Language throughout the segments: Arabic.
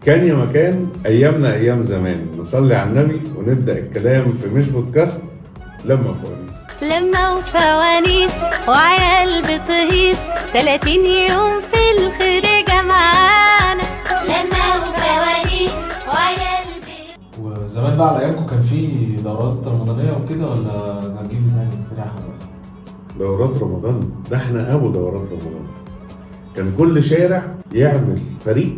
كان يا مكان ايامنا ايام زمان. نصلي على النبي ونبدا الكلام في مش بودكاست لما فوانيس. لما وفوانيس وعيال بتهيس 30 يوم في الخارجة معانا. لما وفوانيس وعيال وزمان بقى على ايامكم كان في دورات رمضانيه وكده ولا ده جيل ثاني بتاعها بقى؟ دورات رمضان ده احنا ابو دورات رمضان. كان كل شارع يعمل فريق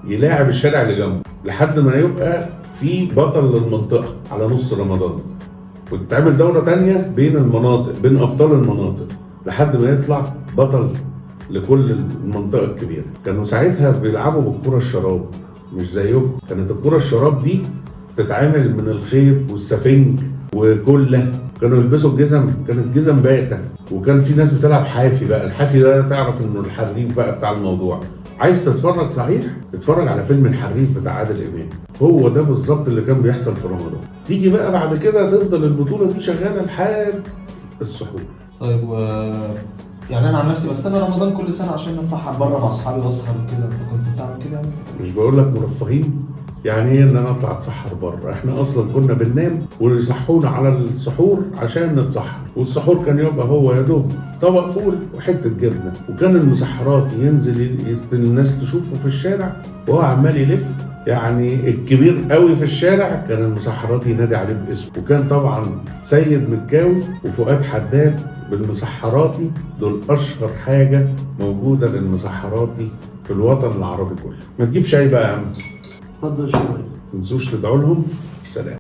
يلاعب الشارع اللي جنبه لحد ما يبقى في بطل للمنطقه على نص رمضان، وتتعمل دورة تانية بين المناطق، بين أبطال المناطق، لحد ما يطلع بطل لكل المنطقة الكبيرة. كانوا ساعتها بيلعبوا بالكرة الشراب مش زيكم. كانت الكرة الشراب دي تتعمل من الخيط والسفنج وكله. كانوا يلبسوا الجزم، كانت جزم باقة، وكان في ناس بتلعب حافي. بقى الحافي ده تعرف انه الحريف بقى بتاع الموضوع. عايز تتفرج صحيح؟ اتفرج على فيلم الحريف بتاع عادل امام. هو ده بالظبط اللي كان بيحصل في رمضان. تيجي بقى بعد كده تفضل البطولة دي شغالة لحد السحور. طيب يعني انا عن نفسي بستنى رمضان كل سنه عشان اتسحر بره مع اصحابي واسهر وكده. انت كنت بتعمل كده؟ مش بقول لك مرفهين؟ يعني ايه ان انا اطلع اتسحر بره؟ احنا اصلا كنا بننام ويصحونا على السحور عشان نتسحر، والسحور كان يبقى هو يا دوب طبق فول وحته جبنه. وكان المسحرات ينزل الناس تشوفه في الشارع وهو عمال يلف. يعني الكبير قوي في الشارع كان المسحرات ينادي عليه باسمه. وكان طبعا سيد مكاوي وفؤاد حداد بالمسحراتي دول اشهر حاجه موجوده للمسحراتي في الوطن العربي كله. ما تجيب شاي بقى يا عم؟ اتفضل شوية. تنسوش تدعوا لهم.